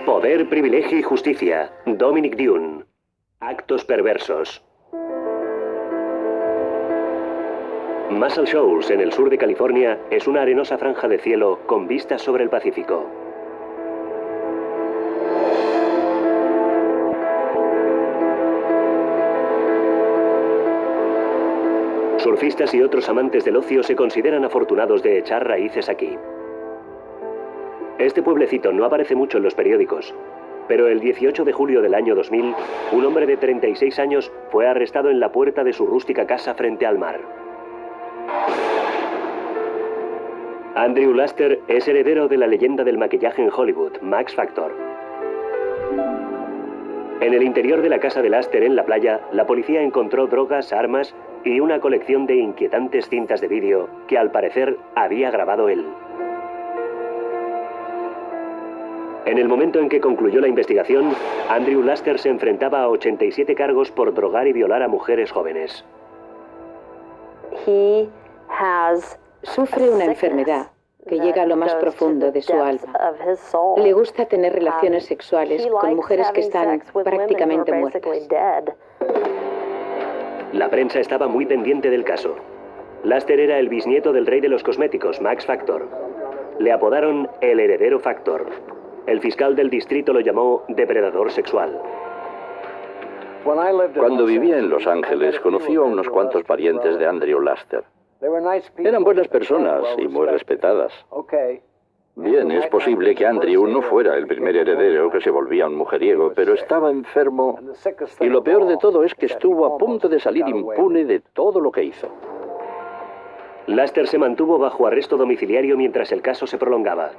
Poder, privilegio y justicia. Dominic Dune. Actos perversos. Muscle Shoals, en el sur de California, es una arenosa franja de cielo con vistas sobre el Pacífico. Surfistas y otros amantes del ocio se consideran afortunados de echar raíces aquí. Este pueblecito no aparece mucho en los periódicos, pero el 18 de julio del año 2000, un hombre de 36 años fue arrestado en la puerta de su rústica casa frente al mar. Andrew Laster es heredero de la leyenda del maquillaje en Hollywood, Max Factor. En el interior de la casa de Laster en la playa, la policía encontró drogas, armas y una colección de inquietantes cintas de vídeo que al parecer había grabado él. En el momento en que concluyó la investigación, Andrew Laster se enfrentaba a 87 cargos por drogar y violar a mujeres jóvenes. Sufre una enfermedad que llega a lo más profundo de su alma. Le gusta tener relaciones sexuales con mujeres que están prácticamente muertas. La prensa estaba muy pendiente del caso. Laster era el bisnieto del rey de los cosméticos, Max Factor. Le apodaron el heredero Factor. El fiscal del distrito lo llamó depredador sexual. Cuando vivía en Los Ángeles, conocí a unos cuantos parientes de Andrew Laster. Eran buenas personas y muy respetadas. Bien, es posible que Andrew no fuera el primer heredero que se volvía un mujeriego, pero estaba enfermo y lo peor de todo es que estuvo a punto de salir impune de todo lo que hizo. Laster se mantuvo bajo arresto domiciliario mientras el caso se prolongaba.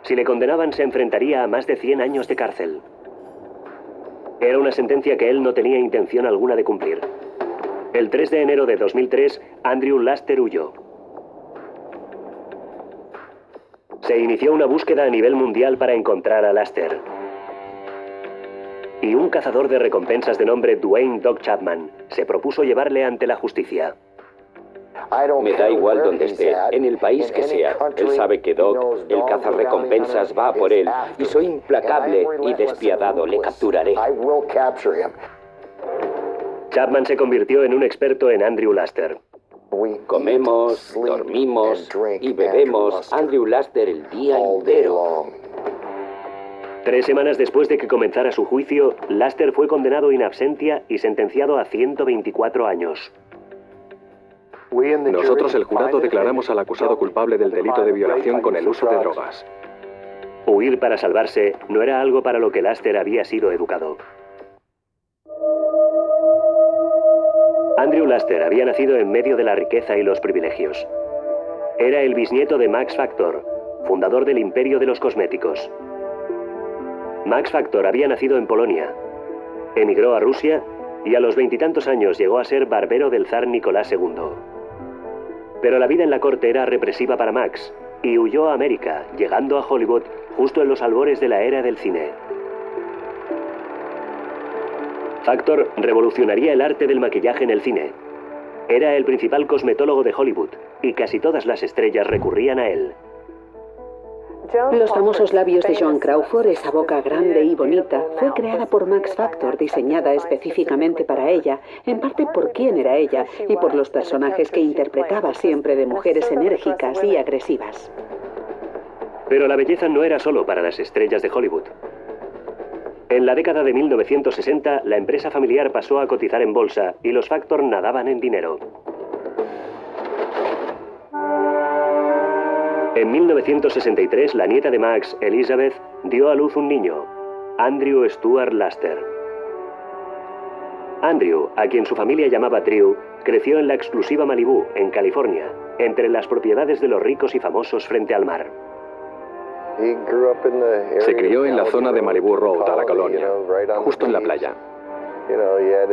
Si le condenaban, se enfrentaría a más de 100 años de cárcel. Era una sentencia que él no tenía intención alguna de cumplir. El 3 de enero de 2003, Andrew Laster huyó. Se inició una búsqueda a nivel mundial para encontrar a Laster. Y un cazador de recompensas de nombre Dwayne Doc Chapman se propuso llevarle ante la justicia. Me da igual donde esté, en el país que sea. Él sabe que Doc, el cazarrecompensas, va a por él. Y soy implacable y despiadado. Le capturaré. Chapman se convirtió en un experto en Andrew Laster. Comemos, dormimos y bebemos Andrew Laster el día entero. 3 semanas después de que comenzara su juicio, Laster fue condenado in absentia y sentenciado a 124 años. Nosotros, el jurado, declaramos al acusado culpable del delito de violación con el uso de drogas. Huir para salvarse no era algo para lo que Laster había sido educado. Andrew Laster había nacido en medio de la riqueza y los privilegios. Era el bisnieto de Max Factor, fundador del imperio de los cosméticos. Max Factor había nacido en Polonia, emigró a Rusia y a los 20 y tantos años llegó a ser barbero del zar Nicolás II. Pero la vida en la corte era represiva para Max y huyó a América, llegando a Hollywood justo en los albores de la era del cine. Factor revolucionaría el arte del maquillaje en el cine. Era el principal cosmetólogo de Hollywood y casi todas las estrellas recurrían a él. Los famosos labios de Joan Crawford, esa boca grande y bonita, fue creada por Max Factor, diseñada específicamente para ella, en parte por quién era ella y por los personajes que interpretaba, siempre de mujeres enérgicas y agresivas. Pero la belleza no era solo para las estrellas de Hollywood. En la década de 1960, la empresa familiar pasó a cotizar en bolsa y los Factor nadaban en dinero. En 1963, la nieta de Max, Elizabeth, dio a luz un niño, Andrew Stuart Laster. Andrew, a quien su familia llamaba Drew, creció en la exclusiva Malibú, en California, entre las propiedades de los ricos y famosos frente al mar. Se crió en la zona de Malibu Road, a la colonia, justo en la playa.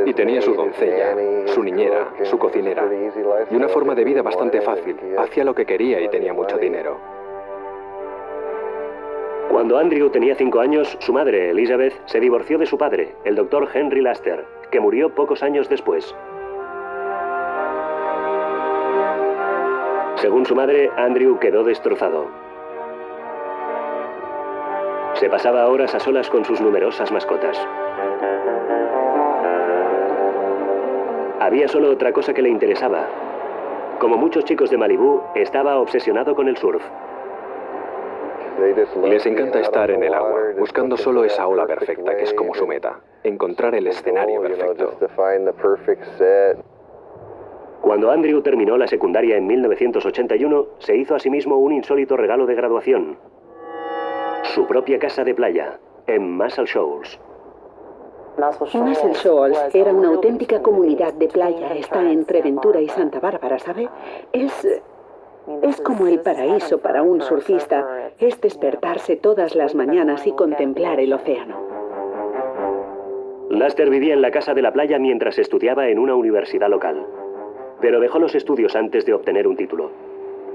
Y tenía su doncella, su niñera, su cocinera, y una forma de vida bastante fácil. Hacía lo que quería y tenía mucho dinero. Cuando Andrew tenía 5 años, su madre, Elizabeth, se divorció de su padre, el doctor Henry Laster, que murió pocos años después. Según su madre, Andrew quedó destrozado. Se pasaba horas a solas con sus numerosas mascotas. Había solo otra cosa que le interesaba. Como muchos chicos de Malibú, estaba obsesionado con el surf. Les encanta estar en el agua, buscando solo esa ola perfecta, que es como su meta. Encontrar el escenario perfecto. Cuando Andrew terminó la secundaria en 1981, se hizo a sí mismo un insólito regalo de graduación. Su propia casa de playa, en Muscle Shoals. Muscle Shoals era una auténtica comunidad de playa. Está entre Ventura y Santa Bárbara, ¿sabe? Es como el paraíso para un surfista. Es despertarse todas las mañanas y contemplar el océano. Laster vivía en la casa de la playa mientras estudiaba en una universidad local. Pero dejó los estudios antes de obtener un título.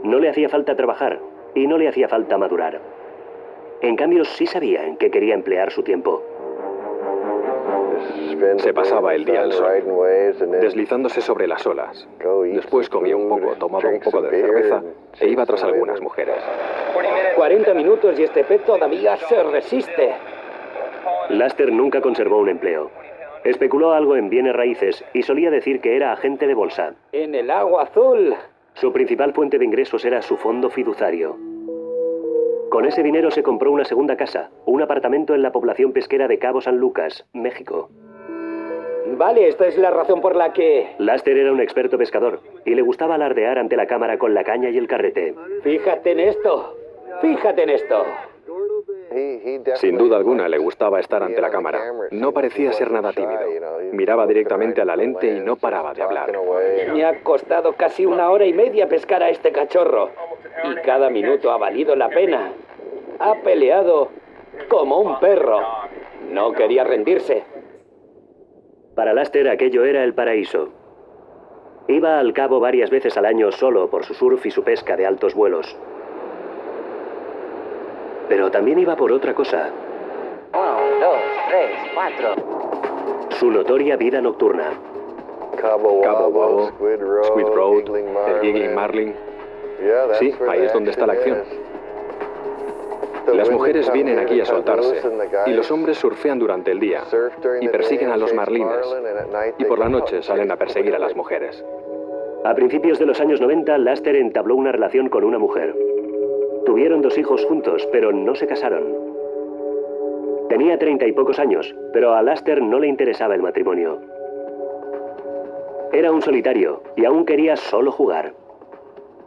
No le hacía falta trabajar y no le hacía falta madurar. En cambio, sí sabía en qué quería emplear su tiempo. Se pasaba el día al sol, deslizándose sobre las olas. Después comía un poco, tomaba un poco de cerveza e iba tras algunas mujeres. 40 minutos y este pez todavía se resiste. Laster nunca conservó un empleo. Especuló algo en bienes raíces y solía decir que era agente de bolsa. En el agua azul. Su principal fuente de ingresos era su fondo fiduciario. Con ese dinero se compró una segunda casa, un apartamento en la población pesquera de Cabo San Lucas, México. Vale, esta es la razón por la que... Laster era un experto pescador y le gustaba alardear ante la cámara con la caña y el carrete. Fíjate en esto. Fíjate en esto. Sin duda alguna le gustaba estar ante la cámara. No parecía ser nada tímido. Miraba directamente a la lente y no paraba de hablar. Me ha costado casi 1 hora y media pescar a este cachorro. Y cada minuto ha valido la pena. Ha peleado como un perro. No quería rendirse. Para Laster aquello era el paraíso. Iba al cabo varias veces al año solo por su surf y su pesca de altos vuelos. Pero también iba por otra cosa. 1, 2, 3, 4. Su notoria vida nocturna. Cabo Wabo, Squid Road, el Giggling Marlin. Sí, ahí es donde está la acción. Las mujeres vienen aquí a soltarse y los hombres surfean durante el día y persiguen a los marlines y por la noche salen a perseguir a las mujeres. A principios de los años 90, Laster entabló una relación con una mujer. Tuvieron 2 hijos juntos, pero no se casaron. Tenía 30 y pocos años, pero a Laster no le interesaba el matrimonio. Era un solitario y aún quería solo jugar.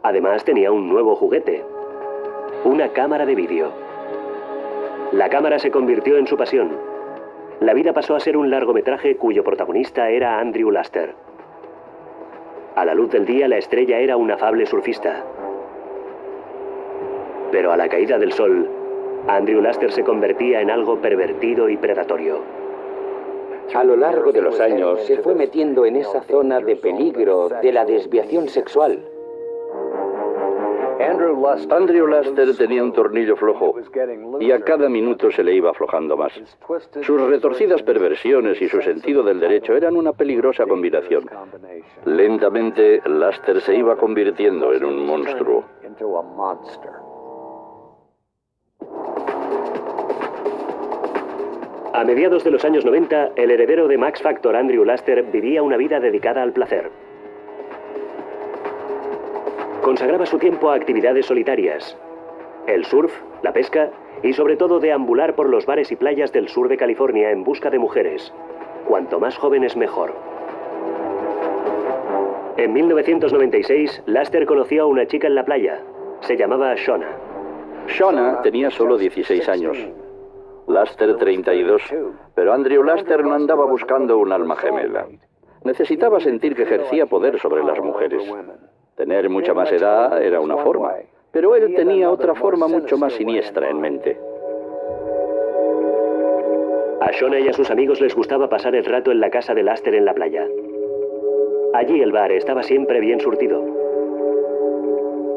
Además tenía un nuevo juguete, una cámara de vídeo. La cámara se convirtió en su pasión. La vida pasó a ser un largometraje cuyo protagonista era Andrew Laster. A la luz del día, la estrella era un afable surfista. Pero a la caída del sol, Andrew Laster se convertía en algo pervertido y predatorio. A lo largo de los años se fue metiendo en esa zona de peligro de la desviación sexual. Andrew Laster tenía un tornillo flojo y a cada minuto se le iba aflojando más. Sus retorcidas perversiones y su sentido del derecho eran una peligrosa combinación. Lentamente, Laster se iba convirtiendo en un monstruo. A mediados de los años 90, el heredero de Max Factor, Andrew Laster, vivía una vida dedicada al placer. Consagraba su tiempo a actividades solitarias, el surf, la pesca y sobre todo deambular por los bares y playas del sur de California en busca de mujeres. Cuanto más jóvenes, mejor. En 1996, Laster conoció a una chica en la playa. Se llamaba Shona. Shona tenía solo 16 años. Laster 32, pero Andrew Laster no andaba buscando un alma gemela. Necesitaba sentir que ejercía poder sobre las mujeres. Tener mucha más edad era una forma, pero él tenía otra forma mucho más siniestra en mente. A Shona y a sus amigos les gustaba pasar el rato en la casa de Laster en la playa. Allí el bar estaba siempre bien surtido.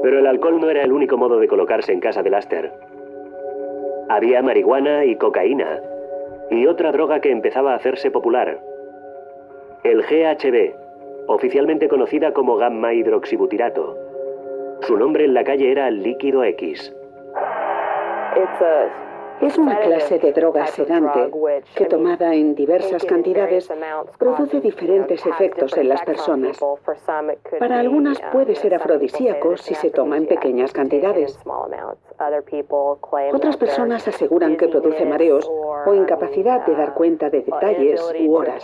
Pero el alcohol no era el único modo de colocarse en casa de Laster. Había marihuana y cocaína, y otra droga que empezaba a hacerse popular, el GHB, oficialmente conocida como gamma hidroxibutirato. Su nombre en la calle era líquido X. Es una clase de droga sedante que, tomada en diversas cantidades, produce diferentes efectos en las personas. Para algunas puede ser afrodisíaco si se toma en pequeñas cantidades. Otras personas aseguran que produce mareos o incapacidad de dar cuenta de detalles u horas.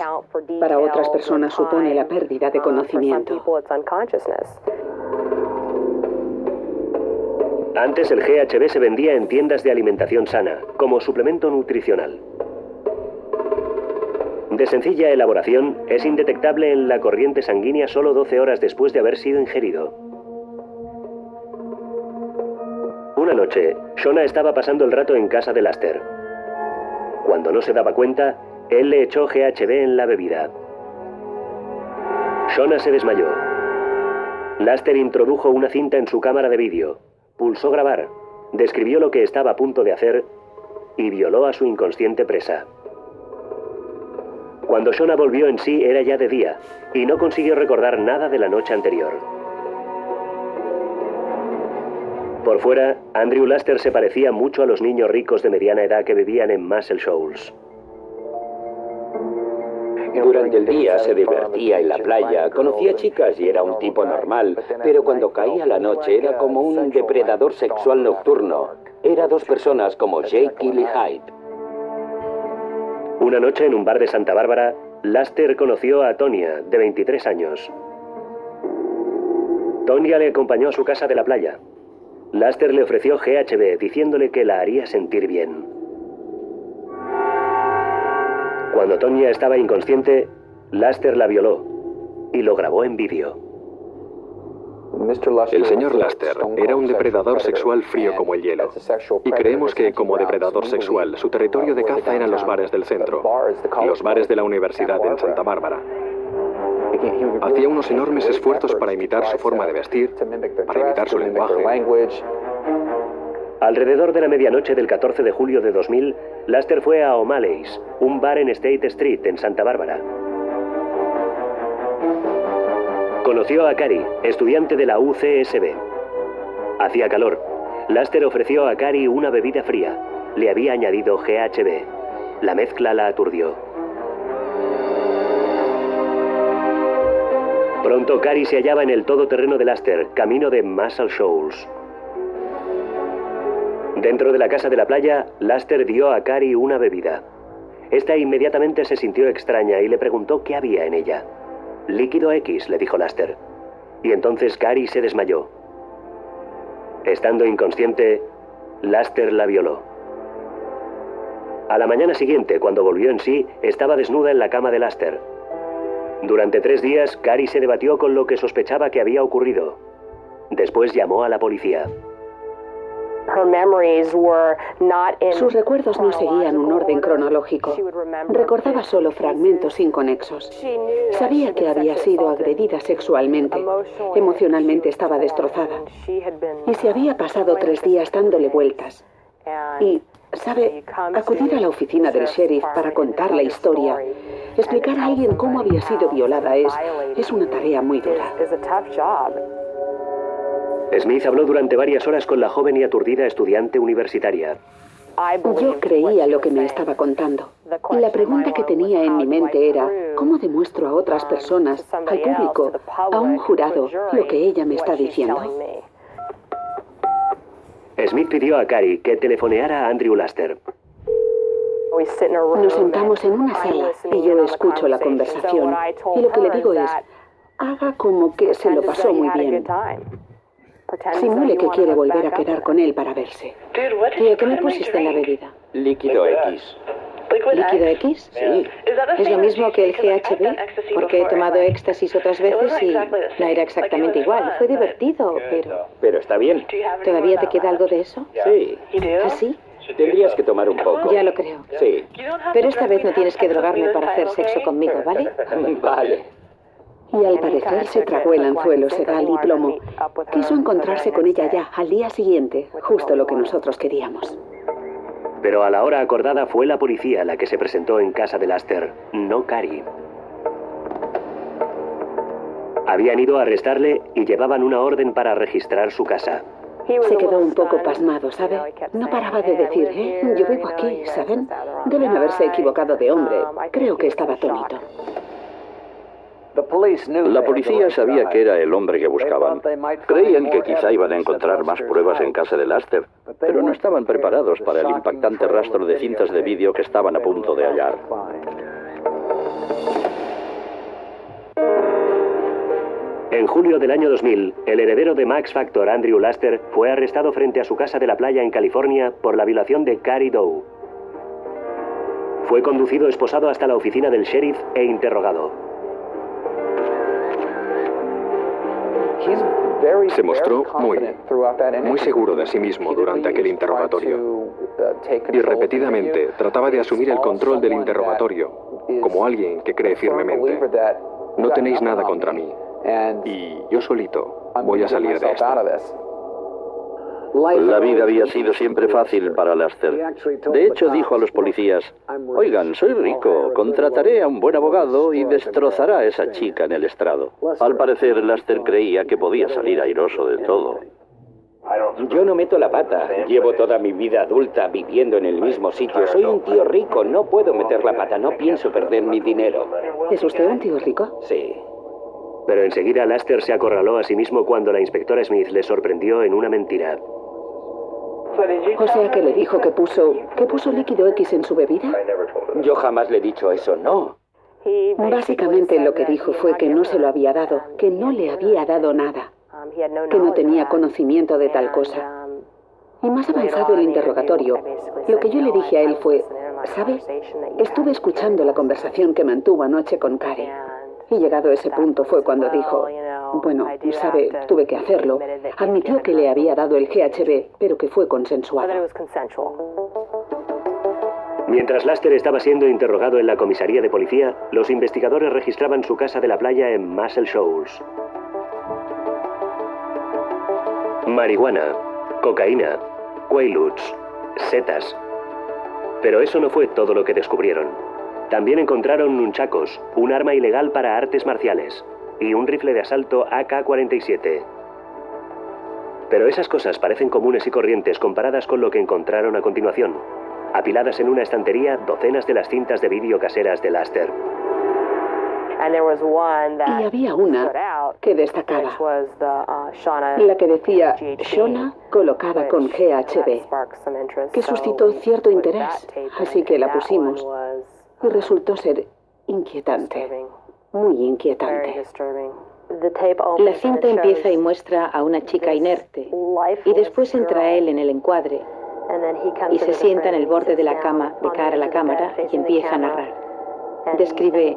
Para otras personas supone la pérdida de conocimiento. Antes el GHB se vendía en tiendas de alimentación sana, como suplemento nutricional. De sencilla elaboración, es indetectable en la corriente sanguínea solo 12 horas después de haber sido ingerido. Una noche, Shona estaba pasando el rato en casa de Laster. Cuando no se daba cuenta, él le echó GHB en la bebida. Shona se desmayó. Laster introdujo una cinta en su cámara de vídeo, pulsó grabar, describió lo que estaba a punto de hacer y violó a su inconsciente presa. Cuando Shona volvió en sí era ya de día y no consiguió recordar nada de la noche anterior. Por fuera, Andrew Laster se parecía mucho a los niños ricos de mediana edad que vivían en Muscle Shoals. Durante el día se divertía en la playa, conocía chicas y era un tipo normal, pero cuando caía la noche era como un depredador sexual nocturno. Era dos personas como Jekyll y Hyde. Una noche en un bar de Santa Bárbara, Laster conoció a Tonya, de 23 años. Tonya le acompañó a su casa de la playa. Laster le ofreció GHB, diciéndole que la haría sentir bien. Cuando Tonya estaba inconsciente, Laster la violó y lo grabó en vídeo. El señor Laster era un depredador sexual frío como el hielo. Y creemos que, como depredador sexual, su territorio de caza eran los bares del centro, los bares de la universidad en Santa Bárbara. Hacía unos enormes esfuerzos para imitar su forma de vestir, para imitar su lenguaje. Alrededor de la medianoche del 14 de julio de 2000, Laster fue a O'Malley's, un bar en State Street, en Santa Bárbara. Conoció a Cari, estudiante de la UCSB. Hacía calor. Laster ofreció a Cari una bebida fría. Le había añadido GHB. La mezcla la aturdió. Pronto Cari se hallaba en el todoterreno de Laster, camino de Muscle Shoals. Dentro de la casa de la playa, Laster dio a Cari una bebida. Esta inmediatamente se sintió extraña y le preguntó qué había en ella. Líquido X, le dijo Laster. Y entonces Cari se desmayó. Estando inconsciente, Laster la violó. A la mañana siguiente, cuando volvió en sí, estaba desnuda en la cama de Laster. Durante 3 días, Cari se debatió con lo que sospechaba que había ocurrido. Después llamó a la policía. Sus recuerdos no seguían un orden cronológico. Recordaba solo fragmentos inconexos. Sabía que había sido agredida sexualmente. Emocionalmente estaba destrozada. Y se había pasado 3 días dándole vueltas. Y, ¿sabe? Acudir a la oficina del sheriff para contar la historia, explicar a alguien cómo había sido violada es una tarea muy dura. Smith habló durante varias horas con la joven y aturdida estudiante universitaria. Yo creía lo que me estaba contando. Y la pregunta que tenía en mi mente era, ¿cómo demuestro a otras personas, al público, a un jurado, lo que ella me está diciendo? Smith pidió a Cari que telefoneara a Andrew Laster. Nos sentamos en una sala y yo escucho la conversación. Y lo que le digo es, haga como que se lo pasó muy bien. Simule que quiere volver a quedar con él para verse. Tío, ¿qué me pusiste en la bebida? Líquido X. ¿Líquido X? Sí. ¿Es lo mismo que el GHB? Porque he tomado éxtasis otras veces y no era exactamente igual. Fue divertido, pero... Pero está bien. ¿Todavía te queda algo de eso? Sí. ¿Así? Tendrías que tomar un poco. Ya lo creo. Sí. Pero esta vez no tienes que drogarme para hacer sexo conmigo, ¿vale? Vale. Y al parecer se tragó el anzuelo sedal y plomo. Quiso encontrarse con ella ya, al día siguiente, justo lo que nosotros queríamos. Pero a la hora acordada fue la policía la que se presentó en casa de Laster, no Cari. Habían ido a arrestarle y llevaban una orden para registrar su casa. Se quedó un poco pasmado, ¿sabe? No paraba de decir, yo vivo aquí, ¿saben? Deben haberse equivocado de hombre. Creo que estaba atónito. La policía sabía que era el hombre que buscaban. Creían que quizá iban a encontrar más pruebas en casa de Laster, pero no estaban preparados para el impactante rastro de cintas de vídeo que estaban a punto de hallar. En julio del año 2000, el heredero de Max Factor, Andrew Laster, fue arrestado frente a su casa de la playa en California por la violación de Carrie Doe. Fue conducido esposado hasta la oficina del sheriff e interrogado. Se mostró muy seguro de sí mismo durante aquel interrogatorio y repetidamente trataba de asumir el control del interrogatorio como alguien que cree firmemente. No tenéis nada contra mí y yo solito voy a salir de esta. La vida había sido siempre fácil para Laster. De hecho, dijo a los policías, oigan, soy rico, contrataré a un buen abogado y destrozará a esa chica en el estrado. Al parecer, Laster creía que podía salir airoso de todo. Yo no meto la pata. Llevo toda mi vida adulta viviendo en el mismo sitio. Soy un tío rico, no puedo meter la pata, no pienso perder mi dinero. ¿Es usted un tío rico? Sí. Pero enseguida Laster se acorraló a sí mismo cuando la inspectora Smith le sorprendió en una mentira. O sea que le dijo que puso líquido X en su bebida. Yo jamás le he dicho eso, no. Básicamente lo que dijo fue que no se lo había dado, que no le había dado nada, que no tenía conocimiento de tal cosa. Y más avanzado el interrogatorio, lo que yo le dije a él fue, ¿sabe? Estuve escuchando la conversación que mantuvo anoche con Carrie. Y llegado a ese punto fue cuando dijo, bueno, sabe, tuve que hacerlo. Admitió que le había dado el GHB, pero que fue consensuado. Mientras Laster estaba siendo interrogado en la comisaría de policía, los investigadores registraban su casa de la playa en Muscle Shoals. Marihuana, cocaína, quaaludes, setas. Pero eso no fue todo lo que descubrieron. También encontraron nunchakos, un arma ilegal para artes marciales, y un rifle de asalto AK-47. Pero esas cosas parecen comunes y corrientes comparadas con lo que encontraron a continuación. Apiladas en una estantería, docenas de las cintas de vídeo caseras de Laster. Y había una que destacaba, la que decía Shona colocada con GHB, que suscitó cierto interés, así que la pusimos. Y resultó ser inquietante, muy inquietante. La cinta empieza y muestra a una chica inerte, y después entra él en el encuadre, y se sienta en el borde de la cama, de cara a la cámara, y empieza a narrar. Describe,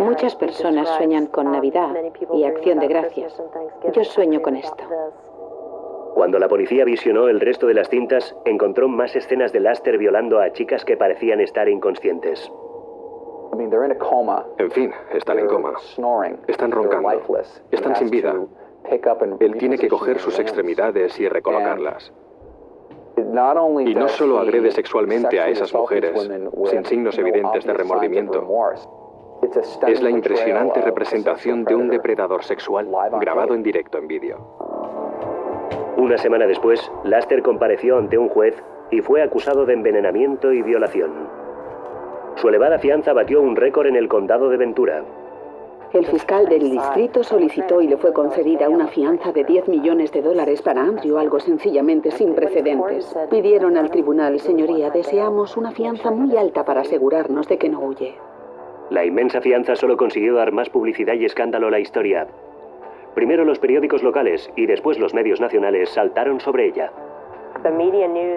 muchas personas sueñan con Navidad y Acción de Gracias. Yo sueño con esto. Cuando la policía visionó el resto de las cintas, encontró más escenas de Laster violando a chicas que parecían estar inconscientes. En fin, están en coma. Están roncando. Están sin vida. Él tiene que coger sus extremidades y recolocarlas. Y no solo agrede sexualmente a esas mujeres, sin signos evidentes de remordimiento. Es la impresionante representación de un depredador sexual grabado en directo en vídeo. Una semana después, Laster compareció ante un juez y fue acusado de envenenamiento y violación. Su elevada fianza batió un récord en el condado de Ventura. El fiscal del distrito solicitó y le fue concedida una fianza de $10 millones para Andrew, algo sencillamente sin precedentes. Pidieron al tribunal, señoría, deseamos una fianza muy alta para asegurarnos de que no huye. La inmensa fianza solo consiguió dar más publicidad y escándalo a la historia. Primero los periódicos locales y después los medios nacionales saltaron sobre ella.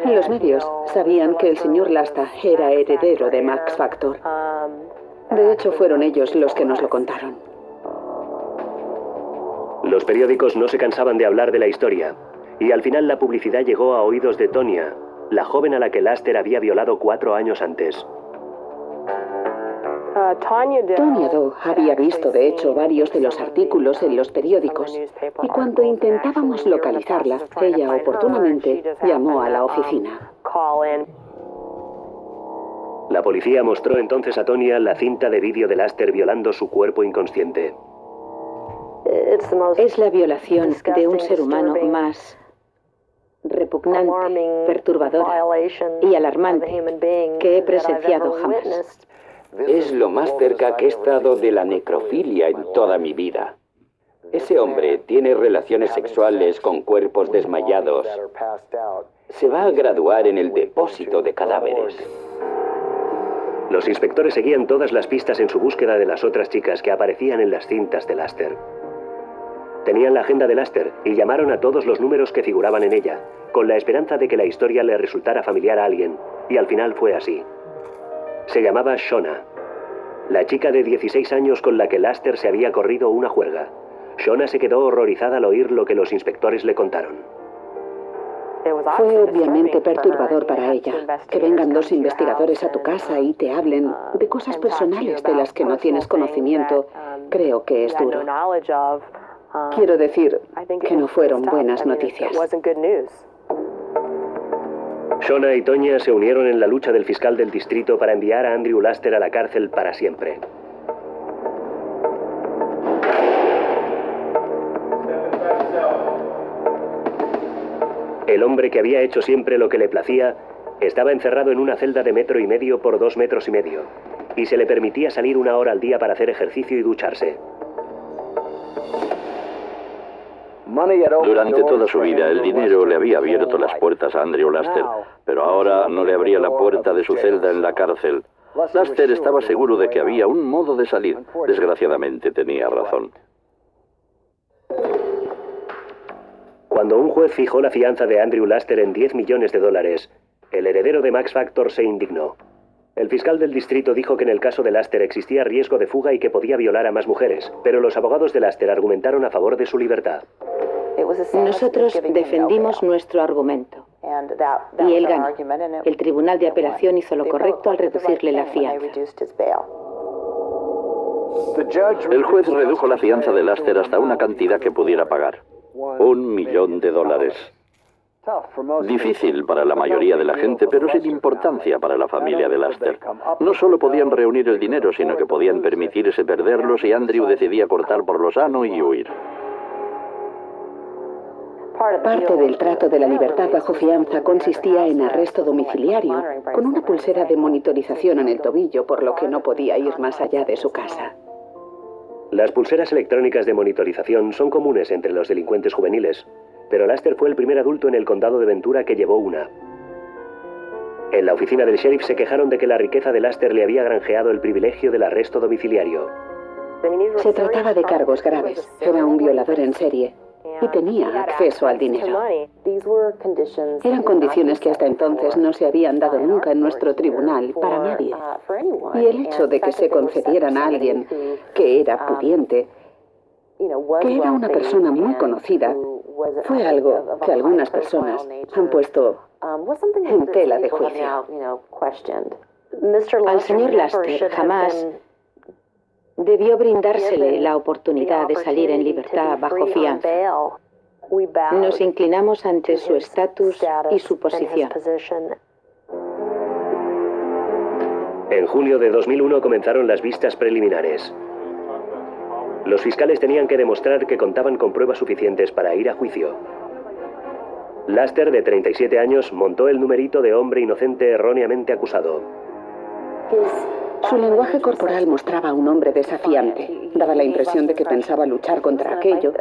Los medios sabían que el señor Lasta era heredero de Max Factor. De hecho, fueron ellos los que nos lo contaron. Los periódicos no se cansaban de hablar de la historia, y al final la publicidad llegó a oídos de Tonya, la joven a la que Laster había violado 4 años antes. Tonya Doe había visto, de hecho, varios de los artículos en los periódicos, y cuando intentábamos localizarla, ella oportunamente llamó a la oficina. La policía mostró entonces a Tonya la cinta de vídeo de Laster violando su cuerpo inconsciente. Es la violación de un ser humano más repugnante, perturbadora y alarmante que he presenciado jamás. Es lo más cerca que he estado de la necrofilia en toda mi vida. Ese hombre tiene relaciones sexuales con cuerpos desmayados. Se va a graduar en el depósito de cadáveres. Los inspectores seguían todas las pistas en su búsqueda de las otras chicas que aparecían en las cintas de Laster. Tenían la agenda de Laster y llamaron a todos los números que figuraban en ella, con la esperanza de que la historia le resultara familiar a alguien, y al final fue así. Se llamaba Shona, la chica de 16 años con la que Laster se había corrido una juerga. Shona se quedó horrorizada al oír lo que los inspectores le contaron. Fue obviamente perturbador para ella que vengan dos investigadores a tu casa y te hablen de cosas personales de las que no tienes conocimiento. Creo que es duro. Quiero decir que no fueron buenas noticias. Shona y Tonya se unieron en la lucha del fiscal del distrito para enviar a Andrew Laster a la cárcel para siempre. El hombre que había hecho siempre lo que le placía estaba encerrado en una celda de 1,5 metros por 2,5 metros, y se le permitía salir 1 hora al día para hacer ejercicio y ducharse. Durante toda su vida, el dinero le había abierto las puertas a Andrew Laster, pero ahora no le abría la puerta de su celda en la cárcel. Laster estaba seguro de que había un modo de salir. Desgraciadamente tenía razón. Cuando un juez fijó la fianza de Andrew Laster en $10 millones, el heredero de Max Factor se indignó. El fiscal del distrito dijo que en el caso de Laster existía riesgo de fuga y que podía violar a más mujeres, pero los abogados de Laster argumentaron a favor de su libertad. Nosotros defendimos nuestro argumento y él ganó. El Tribunal de Apelación hizo lo correcto al reducirle la fianza. El juez redujo la fianza de Laster hasta una cantidad que pudiera pagar. $1 millón. Difícil para la mayoría de la gente, pero sin importancia para la familia de Laster. No solo podían reunir el dinero, sino que podían permitirse perderlo si Andrew decidía cortar por lo sano y huir. Parte del trato de la libertad bajo fianza consistía en arresto domiciliario, con una pulsera de monitorización en el tobillo, por lo que no podía ir más allá de su casa. Las pulseras electrónicas de monitorización son comunes entre los delincuentes juveniles, pero Laster fue el primer adulto en el condado de Ventura que llevó una. En la oficina del sheriff se quejaron de que la riqueza de Laster le había granjeado el privilegio del arresto domiciliario. Se trataba de cargos graves. Era un violador en serie y tenía acceso al dinero. Eran condiciones que hasta entonces no se habían dado nunca en nuestro tribunal para nadie. Y el hecho de que se concedieran a alguien que era pudiente, que era una persona muy conocida, fue algo que algunas personas han puesto en tela de juicio. Al señor Laster jamás debió brindársele la oportunidad de salir en libertad bajo fianza. Nos inclinamos ante su estatus y su posición. En julio de 2001 comenzaron las vistas preliminares. Los fiscales tenían que demostrar que contaban con pruebas suficientes para ir a juicio. Laster, de 37 años, montó el numerito de hombre inocente erróneamente acusado. Su lenguaje corporal mostraba a un hombre desafiante. Daba la impresión de que pensaba luchar contra aquello,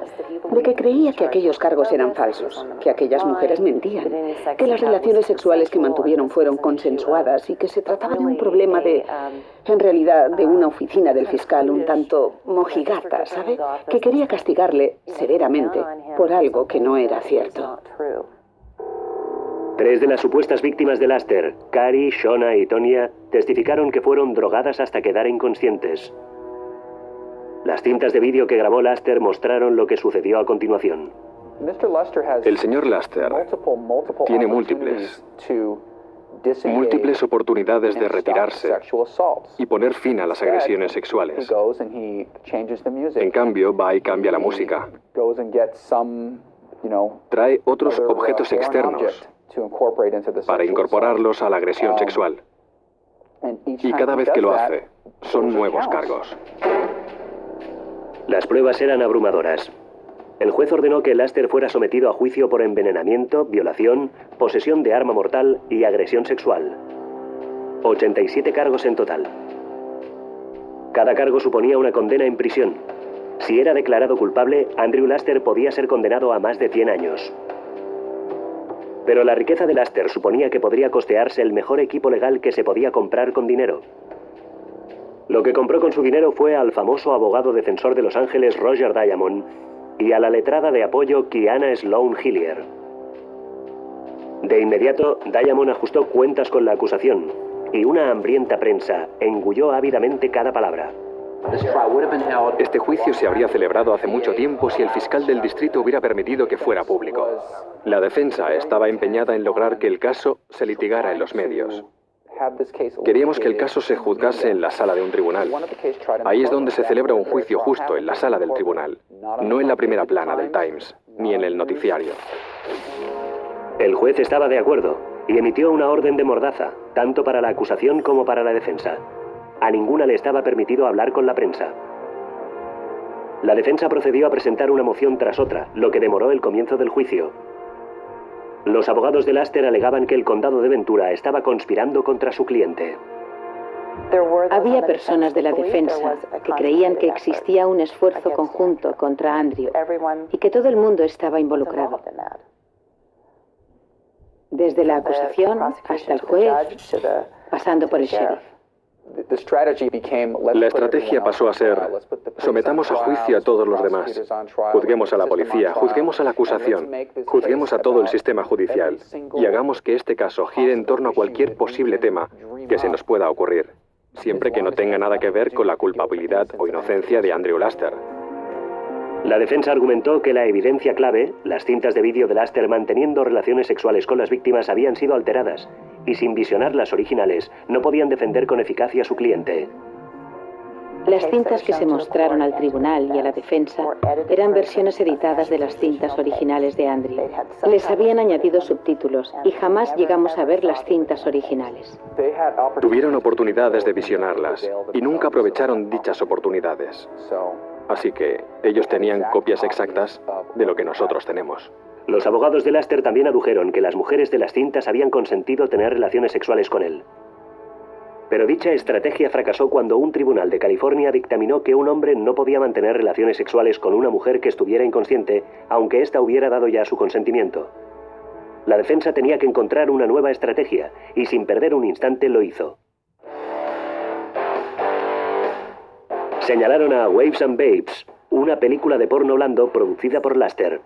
de que creía que aquellos cargos eran falsos, que aquellas mujeres mentían, que las relaciones sexuales que mantuvieron fueron consensuadas y que se trataba de un problema en realidad, de una oficina del fiscal un tanto mojigata, ¿sabe? Que quería castigarle severamente por algo que no era cierto. 3 de las supuestas víctimas de Laster, Carrie, Shona y Tonya, testificaron que fueron drogadas hasta quedar inconscientes. Las cintas de vídeo que grabó Laster mostraron lo que sucedió a continuación. El señor Laster tiene múltiples oportunidades de retirarse y poner fin a las agresiones sexuales. En cambio, va y cambia la música. Trae otros objetos externos para incorporarlos a la agresión sexual. Y cada vez que lo hace, son nuevos cargos. Las pruebas eran abrumadoras. El juez ordenó que Laster fuera sometido a juicio por envenenamiento, violación, posesión de arma mortal y agresión sexual. 87 cargos en total. Cada cargo suponía una condena en prisión. Si era declarado culpable, Andrew Laster podía ser condenado a más de 100 años. Pero la riqueza de Laster suponía que podría costearse el mejor equipo legal que se podía comprar con dinero. Lo que compró con su dinero fue al famoso abogado defensor de Los Ángeles Roger Diamond y a la letrada de apoyo Kiana Sloan Hillier. De inmediato, Diamond ajustó cuentas con la acusación y una hambrienta prensa engulló ávidamente cada palabra. Este juicio se habría celebrado hace mucho tiempo si el fiscal del distrito hubiera permitido que fuera público. La defensa estaba empeñada en lograr que el caso se litigara en los medios. Queríamos que el caso se juzgase en la sala de un tribunal. Ahí es donde se celebra un juicio justo, en la sala del tribunal, no en la primera plana del Times, ni en el noticiario. El juez estaba de acuerdo y emitió una orden de mordaza, tanto para la acusación como para la defensa. A ninguna le estaba permitido hablar con la prensa. La defensa procedió a presentar una moción tras otra, lo que demoró el comienzo del juicio. Los abogados de Laster alegaban que el condado de Ventura estaba conspirando contra su cliente. Había personas de la defensa que creían que existía un esfuerzo conjunto contra Andrew y que todo el mundo estaba involucrado. Desde la acusación hasta el juez, pasando por el sheriff. La estrategia pasó a ser, sometamos a juicio a todos los demás, juzguemos a la policía, juzguemos a la acusación, juzguemos a todo el sistema judicial y hagamos que este caso gire en torno a cualquier posible tema que se nos pueda ocurrir, siempre que no tenga nada que ver con la culpabilidad o inocencia de Andrew Laster. La defensa argumentó que la evidencia clave, las cintas de vídeo de Laster manteniendo relaciones sexuales con las víctimas, habían sido alteradas, y sin visionar las originales, no podían defender con eficacia a su cliente. Las cintas que se mostraron al tribunal y a la defensa eran versiones editadas de las cintas originales de Andrew. Les habían añadido subtítulos y jamás llegamos a ver las cintas originales. Tuvieron oportunidades de visionarlas y nunca aprovecharon dichas oportunidades. Así que ellos tenían copias exactas de lo que nosotros tenemos. Los abogados de Laster también adujeron que las mujeres de las cintas habían consentido tener relaciones sexuales con él. Pero dicha estrategia fracasó cuando un tribunal de California dictaminó que un hombre no podía mantener relaciones sexuales con una mujer que estuviera inconsciente, aunque ésta hubiera dado ya su consentimiento. La defensa tenía que encontrar una nueva estrategia, y sin perder un instante lo hizo. Señalaron a Waves and Babes, una película de porno blando producida por Laster.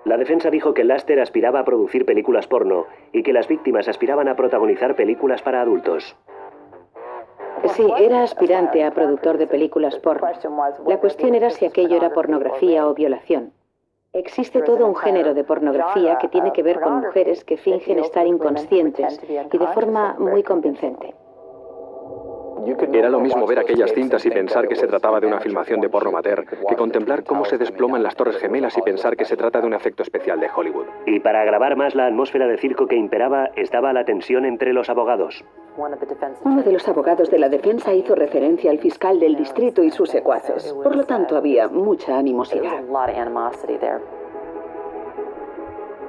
La defensa dijo que Laster aspiraba a producir películas porno y que las víctimas aspiraban a protagonizar películas para adultos. Sí, era aspirante a productor de películas porno. La cuestión era si aquello era pornografía o violación. Existe todo un género de pornografía que tiene que ver con mujeres que fingen estar inconscientes y de forma muy convincente. Era lo mismo ver aquellas cintas y pensar que se trataba de una filmación de porno amateur, que contemplar cómo se desploman las Torres Gemelas y pensar que se trata de un efecto especial de Hollywood. Y para agravar más la atmósfera de circo que imperaba, estaba la tensión entre los abogados. Uno de los abogados de la defensa hizo referencia al fiscal del distrito y sus secuaces. Por lo tanto, había mucha animosidad.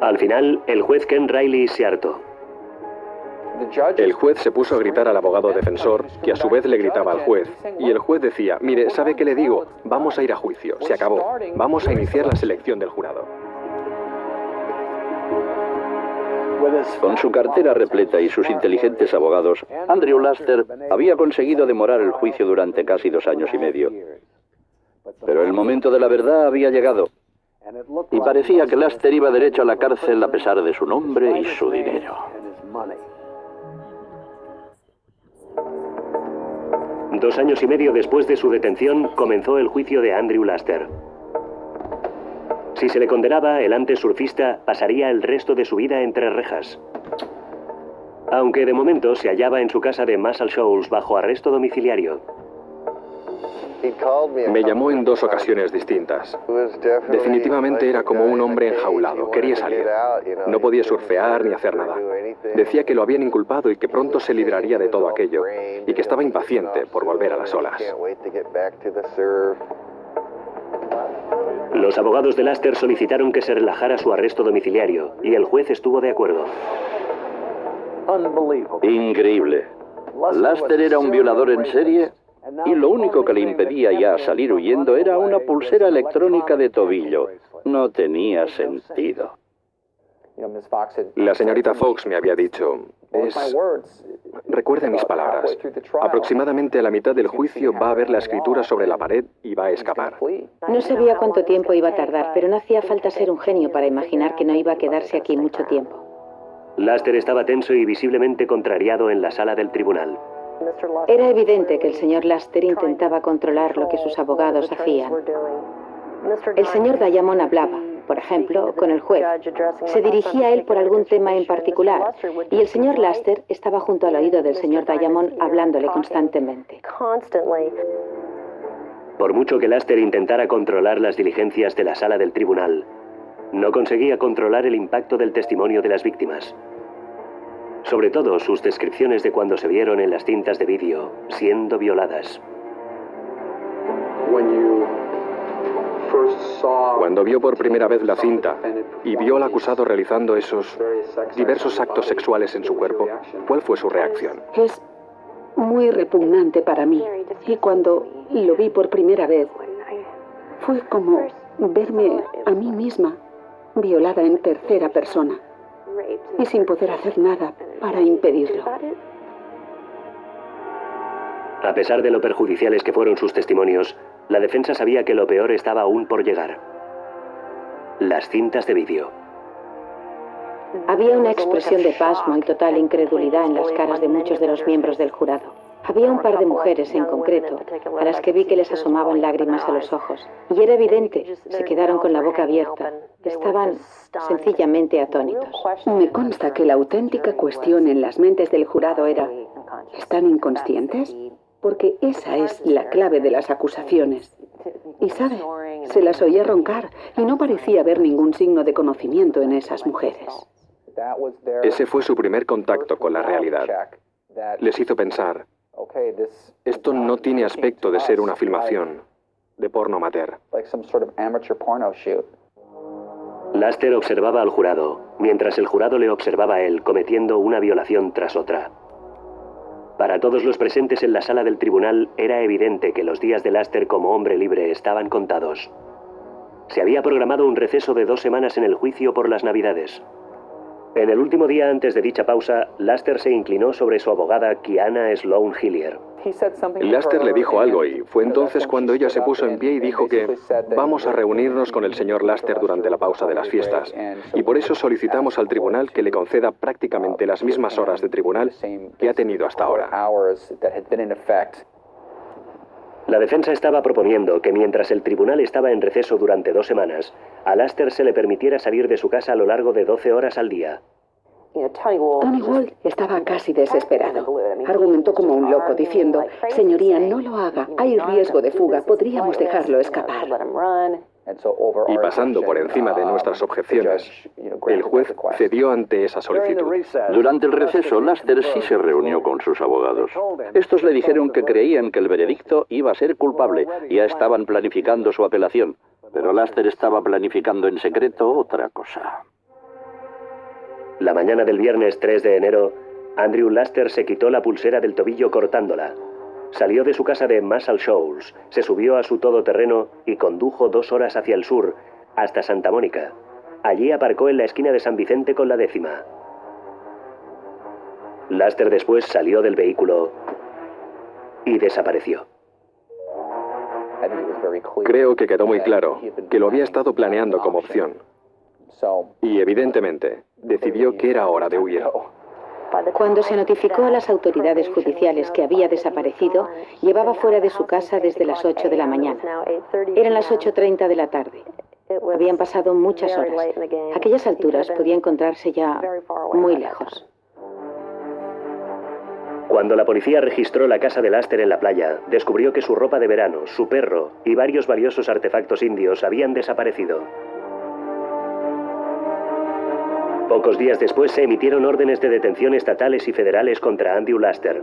Al final, el juez Ken Riley se hartó. El juez se puso a gritar al abogado defensor, que a su vez le gritaba al juez. Y el juez decía, mire, ¿sabe qué le digo? Vamos a ir a juicio, se acabó. Vamos a iniciar la selección del jurado. Con su cartera repleta y sus inteligentes abogados, Andrew Laster había conseguido demorar el juicio durante casi 2 años y medio. Pero el momento de la verdad había llegado. Y parecía que Laster iba derecho a la cárcel a pesar de su nombre y su dinero. 2 años y medio después de su detención, comenzó el juicio de Andrew Laster. Si se le condenaba, el antes surfista pasaría el resto de su vida entre rejas. Aunque de momento se hallaba en su casa de Muscle Shoals bajo arresto domiciliario. Me llamó en 2 ocasiones distintas. Definitivamente era como un hombre enjaulado, quería salir. No podía surfear ni hacer nada. Decía que lo habían inculpado y que pronto se libraría de todo aquello, y que estaba impaciente por volver a las olas. Los abogados de Laster solicitaron que se relajara su arresto domiciliario y el juez estuvo de acuerdo. Increíble. Laster era un violador en serie y lo único que le impedía ya salir huyendo era una pulsera electrónica de tobillo. No tenía sentido. La señorita Fox me había dicho, recuerde mis palabras, aproximadamente a la mitad del juicio va a ver la escritura sobre la pared y va a escapar. No sabía cuánto tiempo iba a tardar, pero no hacía falta ser un genio para imaginar que no iba a quedarse aquí mucho tiempo. Laster estaba tenso y visiblemente contrariado en la sala del tribunal. Era evidente que el señor Laster intentaba controlar lo que sus abogados hacían. El señor Diamond hablaba, por ejemplo, con el juez. Se dirigía a él por algún tema en particular, y el señor Laster estaba junto al oído del señor Diamond hablándole constantemente. Por mucho que Laster intentara controlar las diligencias de la sala del tribunal, no conseguía controlar el impacto del testimonio de las víctimas. Sobre todo sus descripciones de cuando se vieron en las cintas de vídeo siendo violadas. Cuando vio por primera vez la cinta y vio al acusado realizando esos diversos actos sexuales en su cuerpo, ¿cuál fue su reacción? Es muy repugnante para mí. Y cuando lo vi por primera vez, fue como verme a mí misma violada en tercera persona y sin poder hacer nada para impedirlo. A pesar de lo perjudiciales que fueron sus testimonios, la defensa sabía que lo peor estaba aún por llegar. Las cintas de vídeo. Había una expresión de pasmo y total incredulidad en las caras de muchos de los miembros del jurado. Había un par de mujeres en concreto a las que vi que les asomaban lágrimas a los ojos. Y era evidente, se quedaron con la boca abierta. Estaban sencillamente atónitos. Me consta que la auténtica cuestión en las mentes del jurado era, ¿están inconscientes? Porque esa es la clave de las acusaciones. Y sabe, se las oía roncar y no parecía haber ningún signo de conocimiento en esas mujeres. Ese fue su primer contacto con la realidad. Les hizo pensar, esto no tiene aspecto de ser una filmación de porno amateur. Laster observaba al jurado, mientras el jurado le observaba a él cometiendo una violación tras otra. Para todos los presentes en la sala del tribunal era evidente que los días de Laster como hombre libre estaban contados. Se había programado un receso de 2 semanas en el juicio por las Navidades. En el último día antes de dicha pausa, Laster se inclinó sobre su abogada Kiana Sloan Hillier. Laster le dijo algo y fue entonces cuando ella se puso en pie y dijo que vamos a reunirnos con el señor Laster durante la pausa de las fiestas. Y por eso solicitamos al tribunal que le conceda prácticamente las mismas horas de tribunal que ha tenido hasta ahora. La defensa estaba proponiendo que mientras el tribunal estaba en receso durante 2 semanas, a Laster se le permitiera salir de su casa a lo largo de 12 horas al día. Tony Walt estaba casi desesperado. Argumentó como un loco, diciendo, señoría, no lo haga, hay riesgo de fuga, podríamos dejarlo escapar. Y pasando por encima de nuestras objeciones, el juez cedió ante esa solicitud. Durante el receso, Laster sí se reunió con sus abogados. Estos le dijeron que creían que el veredicto iba a ser culpable y ya estaban planificando su apelación. Pero Laster estaba planificando en secreto otra cosa. La mañana del viernes 3 de enero, Andrew Laster se quitó la pulsera del tobillo cortándola. Salió de su casa de Muscle Shoals, se subió a su todoterreno y condujo 2 horas hacia el sur, hasta Santa Mónica. Allí aparcó en la esquina de San Vicente con la 10ª. Laster después salió del vehículo y desapareció. Creo que quedó muy claro que lo había estado planeando como opción. Y evidentemente decidió que era hora de huir. Cuando se notificó a las autoridades judiciales que había desaparecido, llevaba fuera de su casa desde las 8 de la mañana. Eran las 8:30 de la tarde. Habían pasado muchas horas. A aquellas alturas podía encontrarse ya muy lejos. Cuando la policía registró la casa de Laster en la playa, descubrió que su ropa de verano, su perro y varios valiosos artefactos indios habían desaparecido. Pocos días después se emitieron órdenes de detención estatales y federales contra Andrew Laster.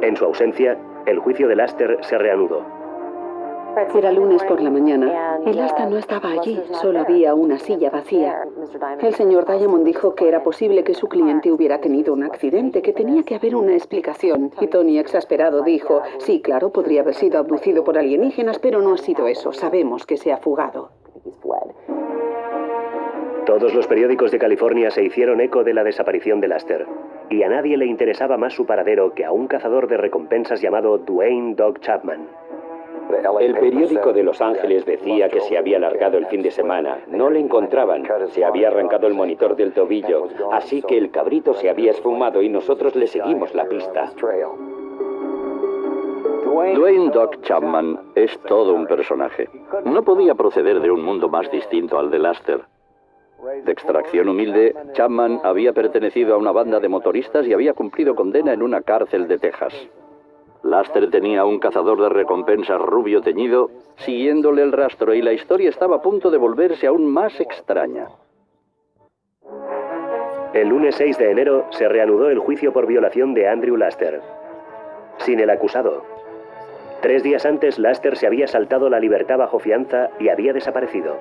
En su ausencia, el juicio de Laster se reanudó. Era lunes por la mañana y Laster no estaba allí, solo había una silla vacía. El señor Diamond dijo que era posible que su cliente hubiera tenido un accidente, que tenía que haber una explicación. Y Tony, exasperado, dijo, sí, claro, podría haber sido abducido por alienígenas, pero no ha sido eso. Sabemos que se ha fugado. Todos los periódicos de California se hicieron eco de la desaparición de Laster, y a nadie le interesaba más su paradero que a un cazador de recompensas llamado Dwayne Doc Chapman. El periódico de Los Ángeles decía que se había largado el fin de semana. No le encontraban. Se había arrancado el monitor del tobillo. Así que el cabrito se había esfumado y nosotros le seguimos la pista. Dwayne Doc Chapman es todo un personaje. No podía proceder de un mundo más distinto al de Laster. De extracción humilde, Chapman había pertenecido a una banda de motoristas y había cumplido condena en una cárcel de Texas. Laster tenía un cazador de recompensas rubio teñido, siguiéndole el rastro, y la historia estaba a punto de volverse aún más extraña. El lunes 6 de enero se reanudó el juicio por violación de Andrew Laster, sin el acusado. 3 días antes, Laster se había saltado la libertad bajo fianza y había desaparecido.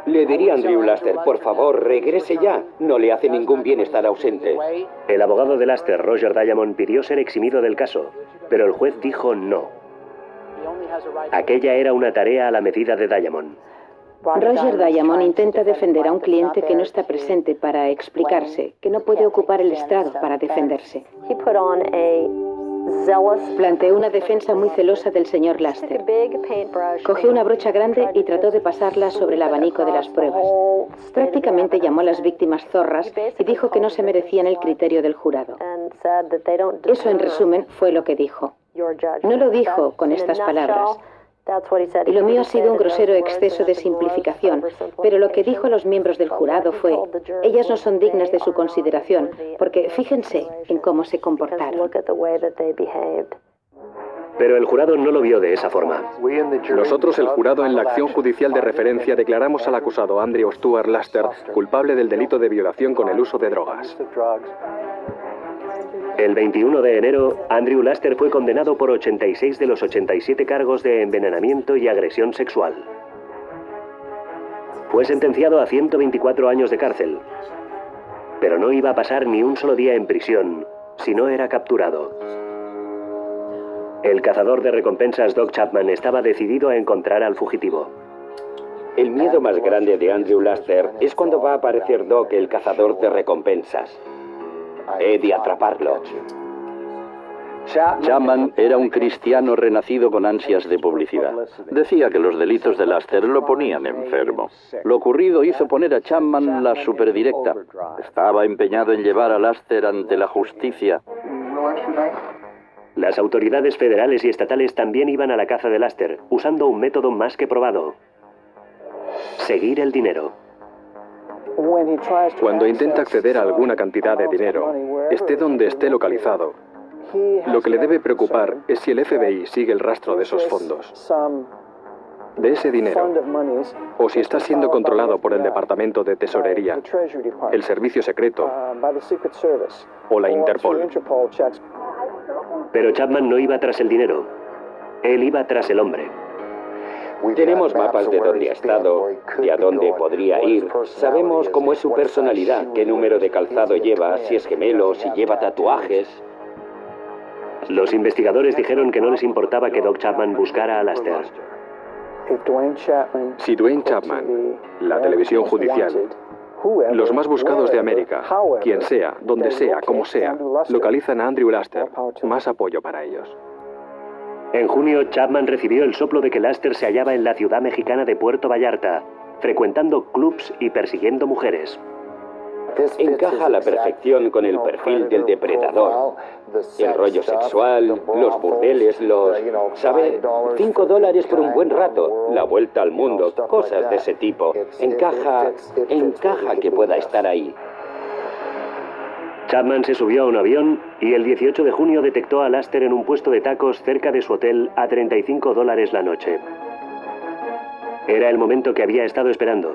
Le diría a Andrew Laster, por favor, regrese ya. No le hace ningún bien estar ausente. El abogado de Laster, Roger Diamond, pidió ser eximido del caso, pero el juez dijo no. Aquella era una tarea a la medida de Diamond. Roger Diamond intenta defender a un cliente que no está presente para explicarse, que no puede ocupar el estrado para defenderse. Planteó una defensa muy celosa del señor Laster. Cogió una brocha grande y trató de pasarla sobre el abanico de las pruebas. Prácticamente llamó a las víctimas zorras y dijo que no se merecían el criterio del jurado. Eso, en resumen, fue lo que dijo. No lo dijo con estas palabras. Y lo mío ha sido un grosero exceso de simplificación, pero lo que dijo a los miembros del jurado fue, ellas no son dignas de su consideración, porque fíjense en cómo se comportaron. Pero el jurado no lo vio de esa forma. Nosotros, el jurado, en la acción judicial de referencia, declaramos al acusado Andrew Stuart Laster culpable del delito de violación con el uso de drogas. El 21 de enero, Andrew Laster fue condenado por 86 de los 87 cargos de envenenamiento y agresión sexual. Fue sentenciado a 124 años de cárcel, pero no iba a pasar ni un solo día en prisión si no era capturado. El cazador de recompensas Doc Chapman estaba decidido a encontrar al fugitivo. El miedo más grande de Andrew Laster es cuando va a aparecer Doc, el cazador de recompensas. He de atraparlo. Chapman era un cristiano renacido con ansias de publicidad. Decía que los delitos de Laster lo ponían enfermo. Lo ocurrido hizo poner a Chapman la superdirecta. Estaba empeñado en llevar a Laster ante la justicia. Las autoridades federales y estatales también iban a la caza de Laster, usando un método más que probado: seguir el dinero. Cuando intenta acceder a alguna cantidad de dinero, esté donde esté localizado, lo que le debe preocupar es si el FBI sigue el rastro de esos fondos, de ese dinero, o si está siendo controlado por el Departamento de Tesorería, el Servicio Secreto o la Interpol. Pero Chapman no iba tras el dinero, él iba tras el hombre. Tenemos mapas de dónde ha estado, de a dónde podría ir. Sabemos cómo es su personalidad, qué número de calzado lleva, si es gemelo, si lleva tatuajes. Los investigadores dijeron que no les importaba que Doc Chapman buscara a Laster. Si Dwayne Chapman, la televisión judicial, los más buscados de América, quien sea, donde sea, como sea, localizan a Andrew Laster, más apoyo para ellos. En junio, Chapman recibió el soplo de que Laster se hallaba en la ciudad mexicana de Puerto Vallarta, frecuentando clubs y persiguiendo mujeres. Encaja a la perfección con el perfil del depredador. El rollo sexual, los burdeles, ¿sabe? $5 por un buen rato, la vuelta al mundo, cosas de ese tipo. Encaja que pueda estar ahí. Chapman se subió a un avión y el 18 de junio detectó a Laster en un puesto de tacos cerca de su hotel a $35 la noche. Era el momento que había estado esperando.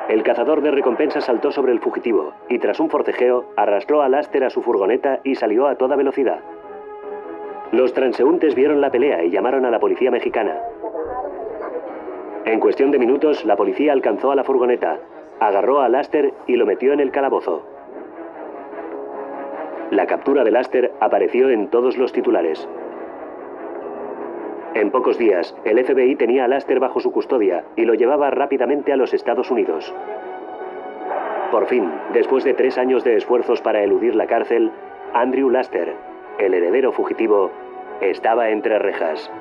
El cazador de recompensas saltó sobre el fugitivo y tras un forcejeo arrastró a Laster a su furgoneta y salió a toda velocidad. Los transeúntes vieron la pelea y llamaron a la policía mexicana. En cuestión de minutos, la policía alcanzó a la furgoneta, agarró a Laster y lo metió en el calabozo. La captura de Laster apareció en todos los titulares. En pocos días, el FBI tenía a Laster bajo su custodia y lo llevaba rápidamente a los Estados Unidos. Por fin, después de 3 años de esfuerzos para eludir la cárcel, Andrew Laster, el heredero fugitivo, estaba entre rejas.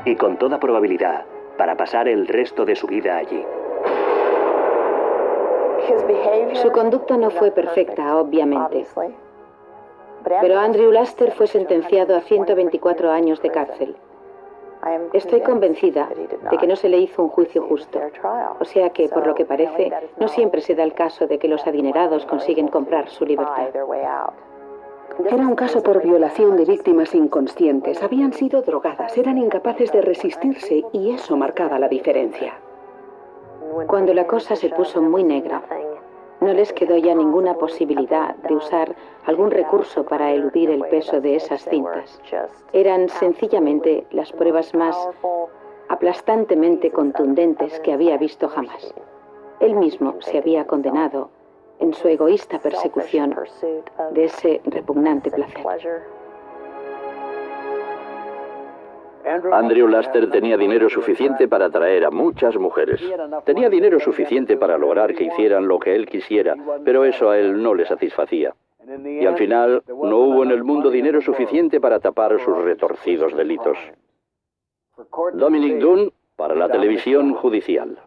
Y con toda probabilidad, para pasar el resto de su vida allí. Su conducta no fue perfecta, obviamente. Pero Andrew Laster fue sentenciado a 124 años de cárcel. Estoy convencida de que no se le hizo un juicio justo. O sea que, por lo que parece, no siempre se da el caso de que los adinerados consiguen comprar su libertad. Era un caso por violación de víctimas inconscientes. Habían sido drogadas, eran incapaces de resistirse y eso marcaba la diferencia. Cuando la cosa se puso muy negra, no les quedó ya ninguna posibilidad de usar algún recurso para eludir el peso de esas cintas. Eran sencillamente las pruebas más aplastantemente contundentes que había visto jamás. Él mismo se había condenado en su egoísta persecución de ese repugnante placer. Andrew Laster tenía dinero suficiente para atraer a muchas mujeres. Tenía dinero suficiente para lograr que hicieran lo que él quisiera, pero eso a él no le satisfacía. Y al final, no hubo en el mundo dinero suficiente para tapar sus retorcidos delitos. Dominic Dunne, para la televisión judicial.